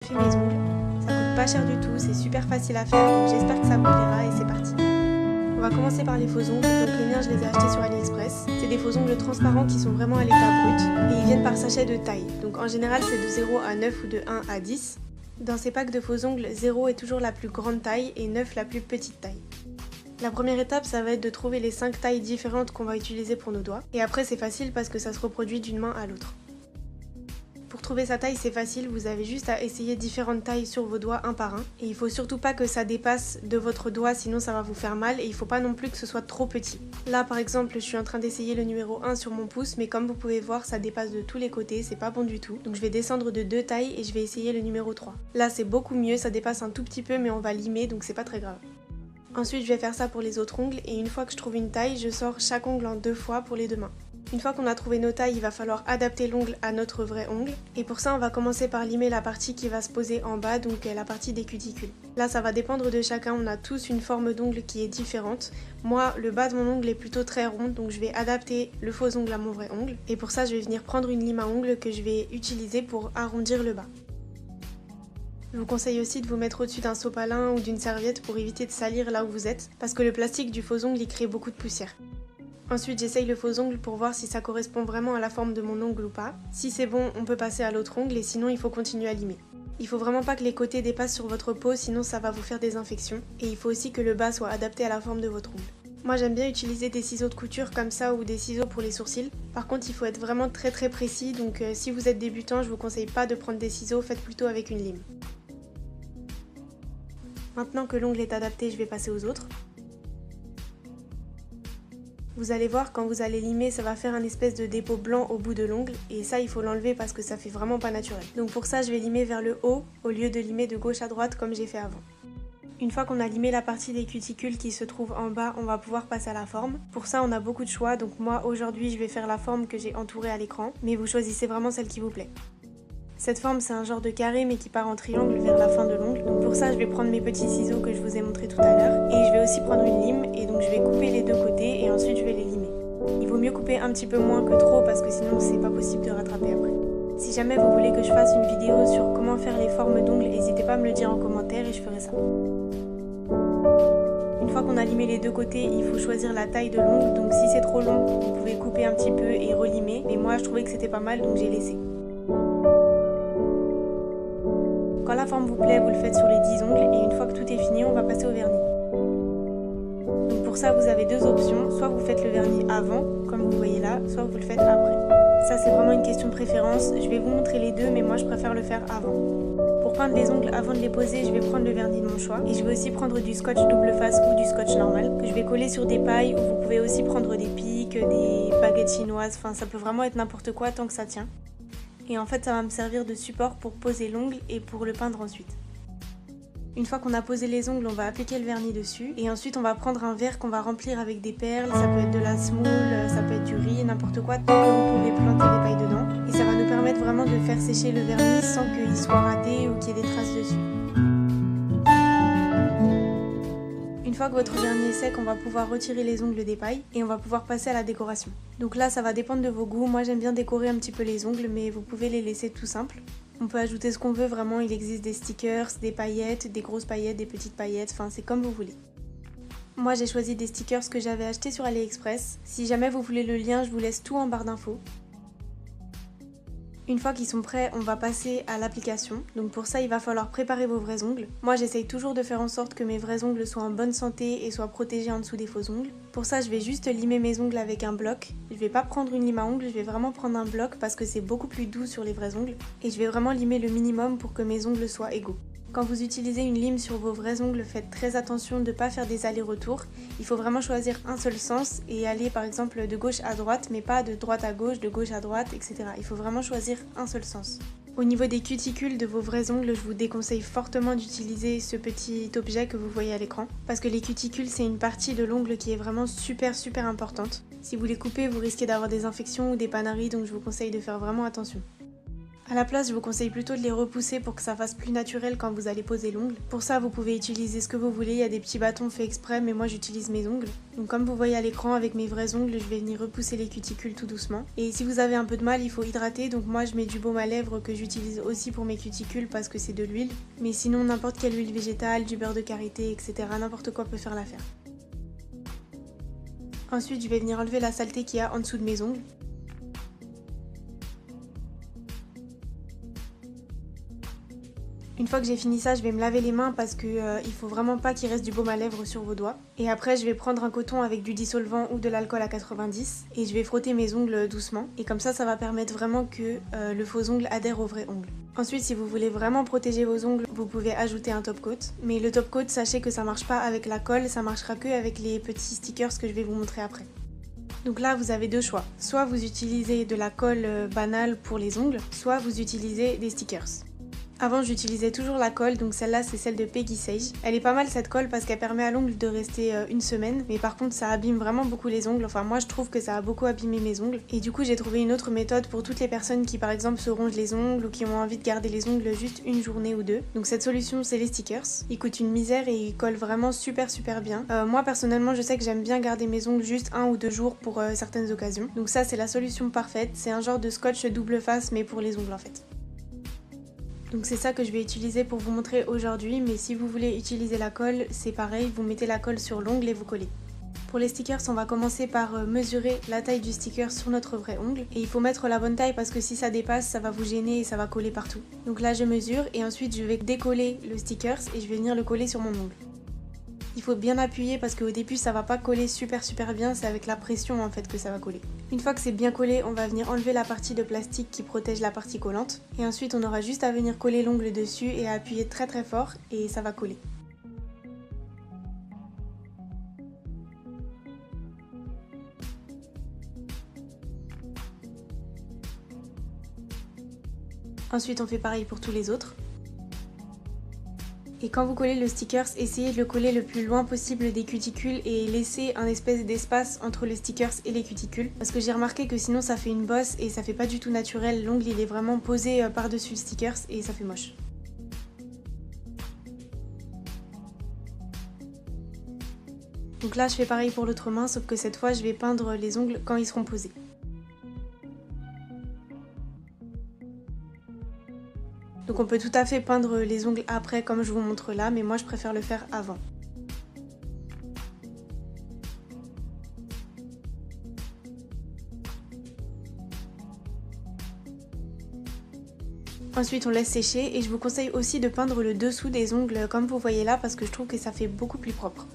fait mes ongles. Ça coûte pas cher du tout, c'est super facile à faire, donc j'espère que ça vous plaira et c'est parti. On va commencer par les faux ongles, donc les miens je les ai achetés sur AliExpress. C'est des faux ongles transparents qui sont vraiment à l'état brut et ils viennent par sachet de taille. Donc en général c'est de 0 à 9 ou de 1 à 10. Dans ces packs de faux ongles, 0 est toujours la plus grande taille et 9 la plus petite taille. La première étape, ça va être de trouver les 5 tailles différentes qu'on va utiliser pour nos doigts. Et après c'est facile parce que ça se reproduit d'une main à l'autre. Pour trouver sa taille, c'est facile, vous avez juste à essayer différentes tailles sur vos doigts un par un. Et il faut surtout pas que ça dépasse de votre doigt, sinon ça va vous faire mal et il faut pas non plus que ce soit trop petit. Là par exemple, je suis en train d'essayer le numéro 1 sur mon pouce, mais comme vous pouvez voir, ça dépasse de tous les côtés, c'est pas bon du tout. Donc je vais descendre de 2 tailles et je vais essayer le numéro 3. Là c'est beaucoup mieux, ça dépasse un tout petit peu mais on va limer donc c'est pas très grave. Ensuite je vais faire ça pour les autres ongles et une fois que je trouve une taille, je sors chaque ongle en 2 fois pour les deux mains. Une fois qu'on a trouvé nos tailles, il va falloir adapter l'ongle à notre vrai ongle. Et pour ça, on va commencer par limer la partie qui va se poser en bas, donc la partie des cuticules. Là, ça va dépendre de chacun, on a tous une forme d'ongle qui est différente. Moi, le bas de mon ongle est plutôt très rond, donc je vais adapter le faux ongle à mon vrai ongle. Et pour ça, je vais venir prendre une lime à ongles que je vais utiliser pour arrondir le bas. Je vous conseille aussi de vous mettre au-dessus d'un sopalin ou d'une serviette pour éviter de salir là où vous êtes, parce que le plastique du faux ongle, il crée beaucoup de poussière. Ensuite, j'essaye le faux ongle pour voir si ça correspond vraiment à la forme de mon ongle ou pas. Si c'est bon, on peut passer à l'autre ongle et sinon il faut continuer à limer. Il faut vraiment pas que les côtés dépassent sur votre peau, sinon ça va vous faire des infections. Et il faut aussi que le bas soit adapté à la forme de votre ongle. Moi j'aime bien utiliser des ciseaux de couture comme ça ou des ciseaux pour les sourcils. Par contre il faut être vraiment très précis, donc si vous êtes débutant, je vous conseille pas de prendre des ciseaux, faites plutôt avec une lime. Maintenant que l'ongle est adapté, je vais passer aux autres. Vous allez voir, quand vous allez limer, ça va faire un espèce de dépôt blanc au bout de l'ongle et ça il faut l'enlever parce que ça fait vraiment pas naturel. Donc pour ça je vais limer vers le haut au lieu de limer de gauche à droite comme j'ai fait avant. Une fois qu'on a limé la partie des cuticules qui se trouve en bas, on va pouvoir passer à la forme. Pour ça on a beaucoup de choix, donc moi aujourd'hui je vais faire la forme que j'ai entourée à l'écran, mais vous choisissez vraiment celle qui vous plaît. Cette forme c'est un genre de carré mais qui part en triangle vers la fin de l'ongle. Donc pour ça je vais prendre mes petits ciseaux que je vous ai montré tout à l'heure et je vais aussi prendre une lime et donc je vais couper les deux côtés et ensuite je vais les limer. Il vaut mieux couper un petit peu moins que trop parce que sinon c'est pas possible de rattraper après. Si jamais vous voulez que je fasse une vidéo sur comment faire les formes d'ongles, n'hésitez pas à me le dire en commentaire et je ferai ça. Une fois qu'on a limé les deux côtés, il faut choisir la taille de l'ongle, donc si c'est trop long, vous pouvez couper un petit peu et relimer, mais moi je trouvais que c'était pas mal donc j'ai laissé. Quand la forme vous plaît, vous le faites sur les 10 ongles et une fois que tout est fini, on va passer au vernis. Donc pour ça, vous avez deux options, soit vous faites le vernis avant, comme vous voyez là, soit vous le faites après. Ça c'est vraiment une question de préférence, je vais vous montrer les deux mais moi je préfère le faire avant. Pour peindre les ongles avant de les poser, je vais prendre le vernis de mon choix et je vais aussi prendre du scotch double face ou du scotch normal que je vais coller sur des pailles ou vous pouvez aussi prendre des pics, des baguettes chinoises, enfin ça peut vraiment être n'importe quoi tant que ça tient. Et en fait ça va me servir de support pour poser l'ongle et pour le peindre ensuite. Une fois qu'on a posé les ongles, on va appliquer le vernis dessus et ensuite on va prendre un verre qu'on va remplir avec des perles, ça peut être de la semoule, ça peut être du riz, n'importe quoi, tant que vous pouvez planter les pailles dedans. Et ça va nous permettre vraiment de faire sécher le vernis sans qu'il soit raté ou qu'il y ait des traces dessus. Une fois que votre vernis est sec, on va pouvoir retirer les ongles des pailles et on va pouvoir passer à la décoration. Donc là, ça va dépendre de vos goûts. Moi, j'aime bien décorer un petit peu les ongles, mais vous pouvez les laisser tout simples. On peut ajouter ce qu'on veut, vraiment, il existe des stickers, des paillettes, des grosses paillettes, des petites paillettes, enfin c'est comme vous voulez. Moi, j'ai choisi des stickers que j'avais achetés sur AliExpress. Si jamais vous voulez le lien, je vous laisse tout en barre d'infos. Une fois qu'ils sont prêts, on va passer à l'application. Donc pour ça, il va falloir préparer vos vrais ongles. Moi, j'essaye toujours de faire en sorte que mes vrais ongles soient en bonne santé et soient protégés en dessous des faux ongles. Pour ça, je vais juste limer mes ongles avec un bloc. Je vais pas prendre une lime à ongles, je vais vraiment prendre un bloc parce que c'est beaucoup plus doux sur les vrais ongles. Et je vais vraiment limer le minimum pour que mes ongles soient égaux. Quand vous utilisez une lime sur vos vrais ongles, faites très attention de ne pas faire des allers-retours. Il faut vraiment choisir un seul sens et aller par exemple de gauche à droite, mais pas de droite à gauche, de gauche à droite, etc. Il faut vraiment choisir un seul sens. Au niveau des cuticules de vos vrais ongles, je vous déconseille fortement d'utiliser ce petit objet que vous voyez à l'écran. Parce que les cuticules, c'est une partie de l'ongle qui est vraiment super importante. Si vous les coupez, vous risquez d'avoir des infections ou des panaries, donc je vous conseille de faire vraiment attention. À la place, je vous conseille plutôt de les repousser pour que ça fasse plus naturel quand vous allez poser l'ongle. Pour ça, vous pouvez utiliser ce que vous voulez, il y a des petits bâtons faits exprès, mais moi j'utilise mes ongles. Donc comme vous voyez à l'écran, avec mes vrais ongles, je vais venir repousser les cuticules tout doucement. Et si vous avez un peu de mal, il faut hydrater, donc moi je mets du baume à lèvres que j'utilise aussi pour mes cuticules parce que c'est de l'huile. Mais sinon, n'importe quelle huile végétale, du beurre de karité, etc., n'importe quoi peut faire l'affaire. Ensuite, je vais venir enlever la saleté qu'il y a en dessous de mes ongles. Une fois que j'ai fini ça, je vais me laver les mains parce que il faut vraiment pas qu'il reste du baume à lèvres sur vos doigts. Et après, je vais prendre un coton avec du dissolvant ou de l'alcool à 90 et je vais frotter mes ongles doucement. Et comme ça va permettre vraiment que le faux ongle adhère au vrai ongle. Ensuite, si vous voulez vraiment protéger vos ongles, vous pouvez ajouter un top coat. Mais le top coat, sachez que ça marche pas avec la colle, ça marchera que avec les petits stickers que je vais vous montrer après. Donc là, vous avez deux choix. Soit vous utilisez de la colle banale pour les ongles, soit vous utilisez des stickers. Avant, j'utilisais toujours la colle, donc celle-là c'est celle de Peggy Sage. Elle est pas mal cette colle parce qu'elle permet à l'ongle de rester une semaine, mais par contre ça abîme vraiment beaucoup les ongles. Enfin moi je trouve que ça a beaucoup abîmé mes ongles. Et du coup j'ai trouvé une autre méthode pour toutes les personnes qui par exemple se rongent les ongles ou qui ont envie de garder les ongles juste une journée ou deux. Donc cette solution c'est les stickers. Ils coûtent une misère et ils collent vraiment super bien. Moi personnellement je sais que j'aime bien garder mes ongles juste 1 ou 2 jours pour certaines occasions. Donc ça c'est la solution parfaite. C'est un genre de scotch double face mais pour les ongles en fait. Donc c'est ça que je vais utiliser pour vous montrer aujourd'hui, mais si vous voulez utiliser la colle, c'est pareil, vous mettez la colle sur l'ongle et vous collez. Pour les stickers, on va commencer par mesurer la taille du sticker sur notre vrai ongle. Et il faut mettre la bonne taille parce que si ça dépasse, ça va vous gêner et ça va coller partout. Donc là je mesure et ensuite je vais décoller le sticker et je vais venir le coller sur mon ongle. Il faut bien appuyer parce qu'au début ça va pas coller super bien, c'est avec la pression en fait que ça va coller. Une fois que c'est bien collé, on va venir enlever la partie de plastique qui protège la partie collante. Et ensuite on aura juste à venir coller l'ongle dessus et à appuyer très fort et ça va coller. Ensuite on fait pareil pour tous les autres. Et quand vous collez le sticker, essayez de le coller le plus loin possible des cuticules et laissez un espèce d'espace entre les stickers et les cuticules. Parce que j'ai remarqué que sinon ça fait une bosse et ça fait pas du tout naturel. L'ongle il est vraiment posé par-dessus le sticker et ça fait moche. Donc là je fais pareil pour l'autre main, sauf que cette fois je vais peindre les ongles quand ils seront posés. Donc on peut tout à fait peindre les ongles après comme je vous montre là, mais moi je préfère le faire avant. Ensuite on laisse sécher et je vous conseille aussi de peindre le dessous des ongles comme vous voyez là parce que je trouve que ça fait beaucoup plus propre.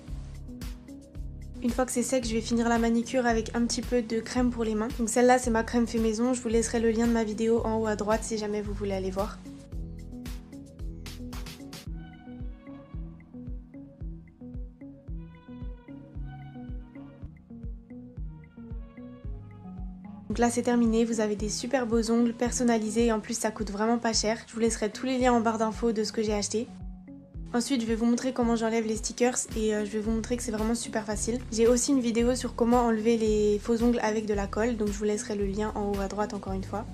Une fois que c'est sec, je vais finir la manicure avec un petit peu de crème pour les mains. Donc celle-là c'est ma crème fait maison, je vous laisserai le lien de ma vidéo en haut à droite si jamais vous voulez aller voir. Donc là c'est terminé, vous avez des super beaux ongles personnalisés et en plus ça coûte vraiment pas cher. Je vous laisserai tous les liens en barre d'infos de ce que j'ai acheté. Ensuite je vais vous montrer comment j'enlève les stickers et je vais vous montrer que c'est vraiment super facile. J'ai aussi une vidéo sur comment enlever les faux ongles avec de la colle, donc je vous laisserai le lien en haut à droite encore une fois.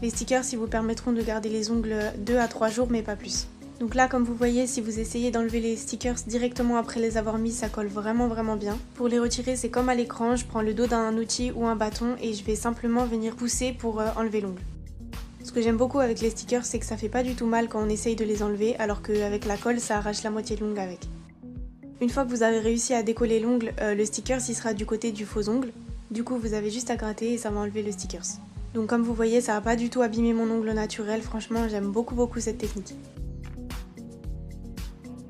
Les stickers ils vous permettront de garder les ongles 2 à 3 jours mais pas plus. Donc là comme vous voyez, si vous essayez d'enlever les stickers directement après les avoir mis, ça colle vraiment bien. Pour les retirer c'est comme à l'écran, je prends le dos d'un outil ou un bâton et je vais simplement venir pousser pour enlever l'ongle. Ce que j'aime beaucoup avec les stickers c'est que ça fait pas du tout mal quand on essaye de les enlever alors qu'avec la colle ça arrache la moitié de l'ongle avec. Une fois que vous avez réussi à décoller l'ongle, le sticker il sera du côté du faux ongle. Du coup vous avez juste à gratter et ça va enlever le stickers. Donc comme vous voyez ça va pas du tout abîmer mon ongle naturel, franchement j'aime beaucoup cette technique.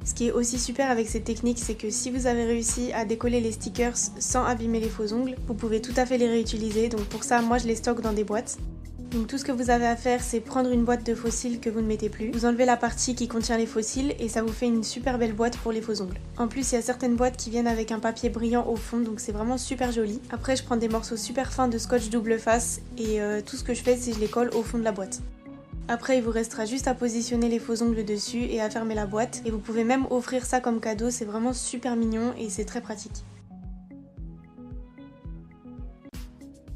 Ce qui est aussi super avec cette technique, c'est que si vous avez réussi à décoller les stickers sans abîmer les faux ongles, vous pouvez tout à fait les réutiliser. Donc pour ça, moi je les stocke dans des boîtes. Donc tout ce que vous avez à faire, c'est prendre une boîte de fossiles que vous ne mettez plus. Vous enlevez la partie qui contient les fossiles et ça vous fait une super belle boîte pour les faux ongles. En plus, il y a certaines boîtes qui viennent avec un papier brillant au fond, donc c'est vraiment super joli. Après, je prends des morceaux super fins de scotch double face et tout ce que je fais, c'est que je les colle au fond de la boîte. Après il vous restera juste à positionner les faux ongles dessus et à fermer la boîte. Et vous pouvez même offrir ça comme cadeau, c'est vraiment super mignon et c'est très pratique.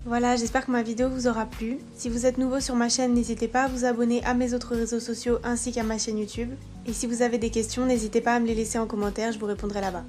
Voilà, j'espère que ma vidéo vous aura plu. Si vous êtes nouveau sur ma chaîne, n'hésitez pas à vous abonner à mes autres réseaux sociaux ainsi qu'à ma chaîne YouTube. Et si vous avez des questions, n'hésitez pas à me les laisser en commentaire, je vous répondrai là-bas.